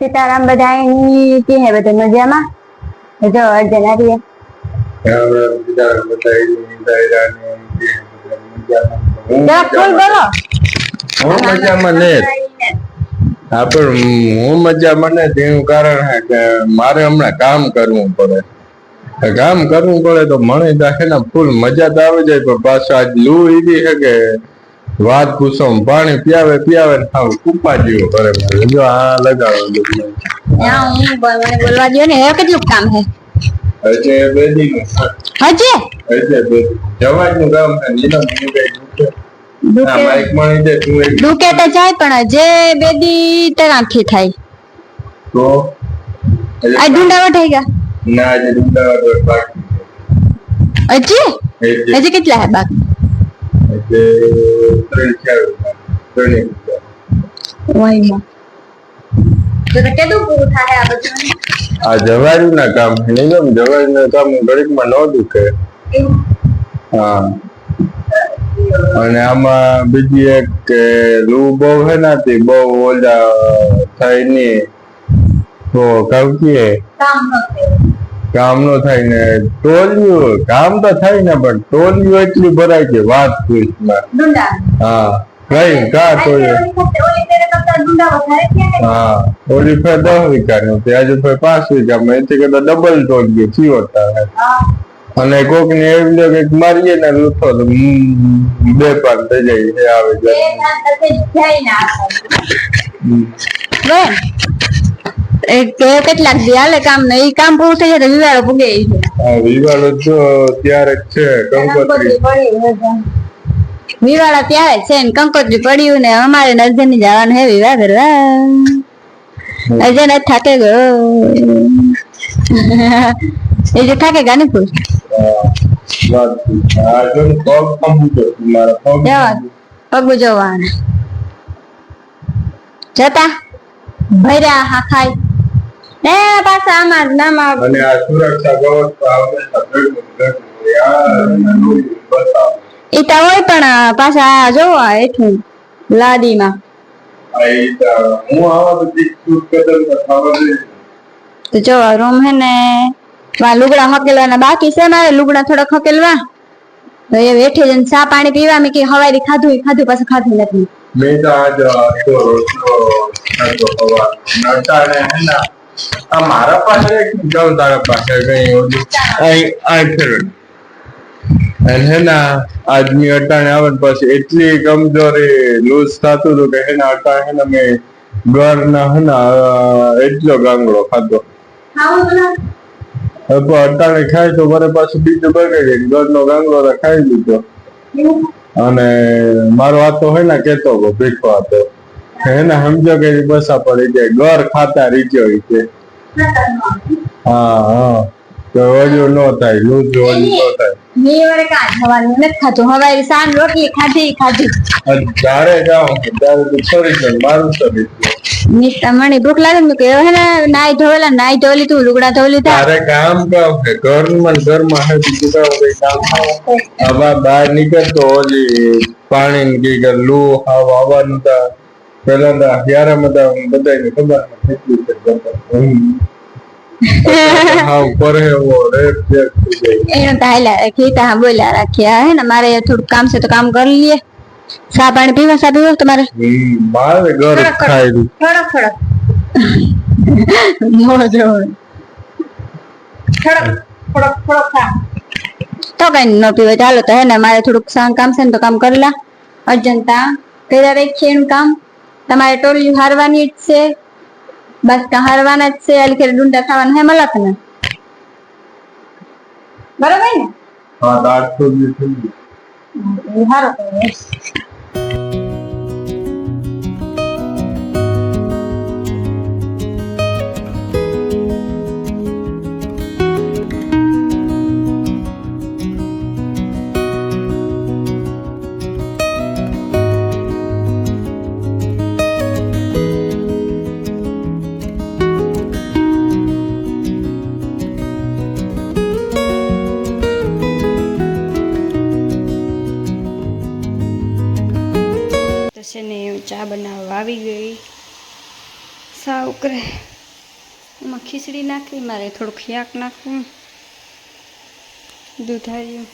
सीताराम बधाई की है बता मजा में जो अर्जना रही है सीताराम बधाई दायरा ने मजा में जरा फूल बोलो હું મજામાં ને હા પણ હું મજામાં ને તેનું કારણ હે કે મારે હમણાં કામ કરવું પડે તો મને છે ને ફૂલ મજા તો આવે જાય પણ પાછું આજ લૂ એવી છે કે વાત પૂછો પાણી પીવે ને હા કુપા જેવો કરે જો આ લગાવો મને બોલવા દો ને હે કેટલું કામ હે હજે બેદી હજે જવાજ નું કામ છે નીલમ દુકે તો જાય પણ જે બેદી તરાથી થાય તો આ ડુંડાવા થઈ ગયા ના આજે ડુંડાવા બાકી હજી કેટલા હે બાકી આ જવારી ના કામ નિગમ જવારી ના કામ ઘડીક માં ન દુખે હા અને આમાં બીજી એક કે લૂ બહુ હે નાતી બહુ ઓલા થાય ની તો કાવકીએ કામ નો થાય ને ટોલિયું કામ તો થાય ને પણ ટોલિયું એટલી ભરાય છે વાત પૂછમાં હા કઈ કા ટોલિયું હા ઓલી ફેર 10 વીઘા નું આજે ફેર 5 વીઘામાં એથી કરતા ડબલ ટોલિયું થયો અને કોક ને એવી લો કે મારીએ ને લૂથો તો બે પાક થઈ જાય આવે કેટલાક દી હાલે કામ ને ઈ કામ પૂરું થઈ જાય તો વિવાળો પૂગે વિવાળો તો ત્યારે જ છે કંકોત્રી વિવાળા ત્યારે છે ને કંકોત્રી પડ્યું ને અમારે નરજની જવાનું હે વિવાહ કરવા અજય થાકે ગયો એ જે થાકે ગા ને ફૂલ પગ જોવાના જતા ભર્યા હા ખાઈ એ પાછા આમાં નામાં અને આ સુરક્ષા ઈ તો હોય પણ પાછા જોવા એટલું લાદીમાં તો જો રૂમ હે ને લુગડા હકેલવાના બાકી છે મારે લુગડા થોડા હકેલવા તો એ બેઠે જઈને ચા પાણી પીવા મેં કે હવારી ખાધું પાછું ખાધું નથી મેં તો આજ મારા પાસે જાઉં તારા પાસે હે ના આદમી અટાણે આવે પછી એટલી કમજોરી લૂઝ થતું હતું કે હેના અટાણે હે ને મેં ઘર ના હે ને એટલો ગાંગડો ખાધો અટાણે ખાય તો મારે પાછું બીજું બગડે ઘર નો ગાંગડો ખાઈ લીધો અને મારો હાથો હોય ને કેતો ભીખો હતો એને સમજો કે બસા પડી જાય ઘર ખાતા રીચ્યો છે હા તો ઓલું ન થાય લૂઝ ઓલું ન થાય મેં કા થવાનું નથી ખાતું હવે સાન રોટલી ખાધી જ્યારે જાઉં ત્યારે તો છોડી મારું શરીર મને ભૂખ લાગે ને કે હે ને નાઈ ધોલી તું લુગડા ધોલી તારે કામ કામ છે ઘરમાં હે બીજું કામ હવે બહાર નીકળતો ઓલી પાણી ની કે લૂ આવવાનું તા પેલા ના યારામાં તા બધાને ખબર કેટલી બોલ્યા રાખ્યા હે ને મારે થોડું કામ છે તો કામ કરી લઈએ ચા પાણી પીવા તમારે મારે ઘર ખાઈ તો કઈ ન પીવે ચાલો તો હે ને મારે થોડુંક કામ છે ને તો કામ કરી લા અર્જનતા કર્યા રાખીએ એનું કામ તમારે ટોલી હારવાની જ છે બસ હારવાના જ છે અલખેર ડુંડા ખાવાના હે મળત ને બરોબર ને હા 800 ની થઈ ગઈ હારો છે ને ચા બનાવવા આવી ગઈ સાવ કરે આમાં ખીચડી નાખવી, મારે થોડુંક શાક નાખવું, દૂધાર્યું,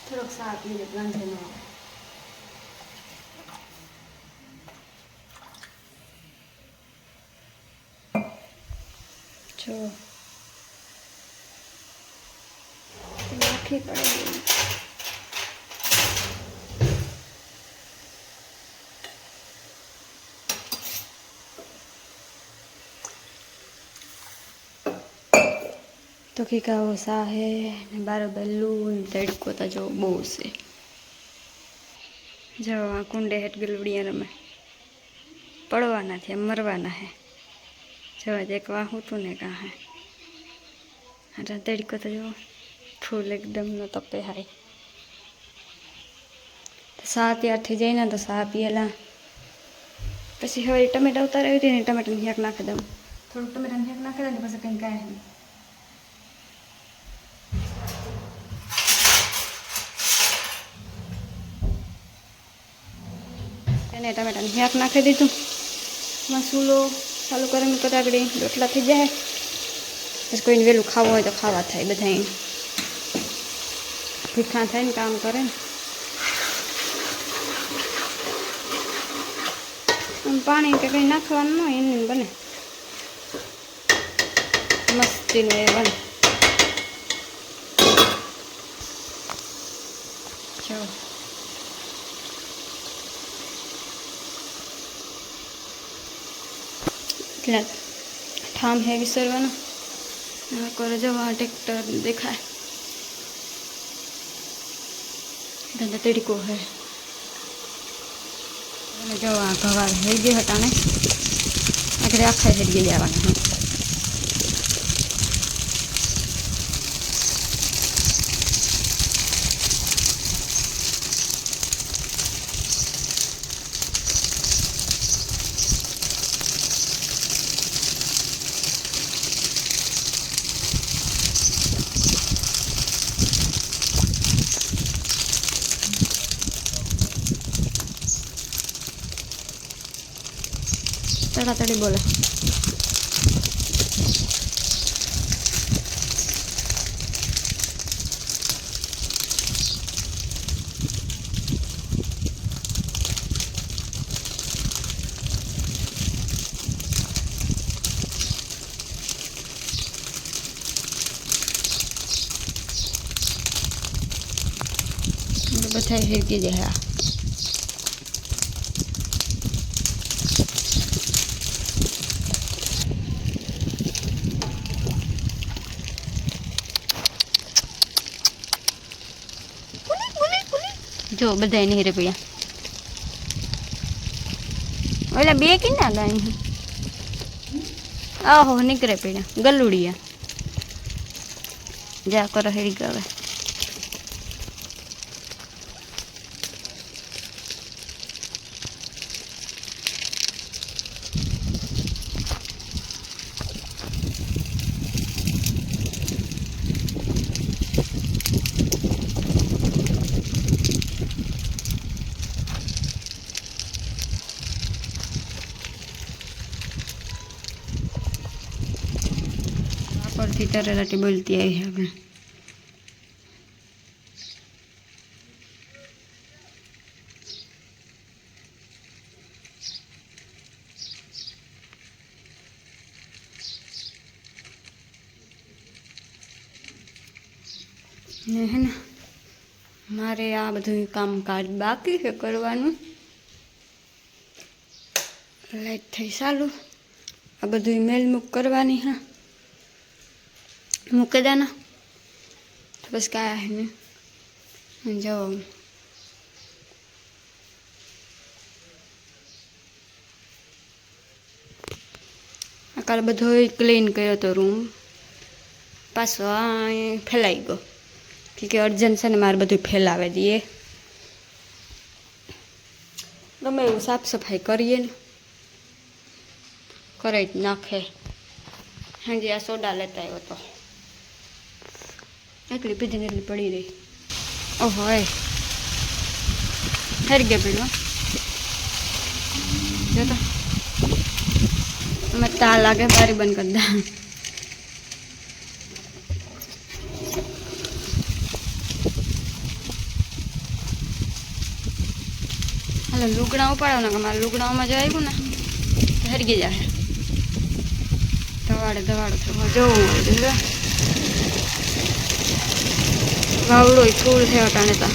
થોડોક શાક લીધે વાંધો ન આવે. જો નાખી પડે. તો કે કાવો સા હે ને બરાબર લૂન તડકો તો જો બહુ છે. જો આ કુંડે હેઠ ગલુડિયા રમે પડવાના છે, મરવાના હે. જવા એક વાહું તું ને કાં હે અરે તડકો તો જો ફૂલ એકદમ નો તપે હાય. સા તૈયાર થઈ જાય ને તો સા પીએલા પછી હવે ટમેટા ઉતારાવી હતી ને ટમેટાની શાક નાખી દઉં. થોડુંક ટમેટાની શાક નાખી દઉં ને પછી કંઈ કાંઈ નહીં. એને ટમેટાની શાક નાખી દીધું. મસાલો ચાલુ કરીને કટાકડી રોટલા થઈ જાય. પછી કોઈને વહેલું ખાવું હોય તો ખાવા થાય. બધા ભીખા થઈને કામ કરે ને. પાણી કે કંઈ નાખવાનું ન હોય એનું બને મસ્તીનું એ બને. જો એટલે ઠામ હે વિસરવાનો કરે. જવા ટ્રેક્ટર દેખાય ધંધા તડકો હે. જવા ભવાર થઈ ગઈ હટાણે આગળ આખા હેડી જવાના. તડાતડી બોલે. બધા હિરકી જાય. જો બધા નીરે પડ્યા. ઓલા બે કે ના ગાય આહો નીકળે પડ્યા ગલુડિયા. જા કરો હેરી ગવે. પરથી તરેલાટી બોલતી આવી હવે. ને હે ને મારે આ બધું કામકાજ બાકી છે કરવાનું. લાઈટ થઈ ચાલુ. આ બધું મેલ મૂક કરવાની. હા મૂકી દેના તો બસ કાંઈ ને જાઓ. આ કાલે બધો ક્લીન કર્યો હતો રૂમ. પાછો આ ફેલાઈ ગયો કે અર્જન્ટ છે ને મારે બધું ફેલાવે દઈએ. ગમે એવું સાફ સફાઈ કરીએ ને કરે જ નાખે. હાજી આ સોડા લેતા આવ્યો હતો એકલી પીધીને એટલી પડી રહી. ઓહો એ હેર ગયા પીડવા જોતા તા લાગે બારી બંધ કરી દે. હાલો લુગડા ઉપાડો ને મારા લુગડાઓમાં જો આવ્યું ને હરગી જાય. ધવાડે જોવું વાવડો ફૂલ થયો ટાણે તા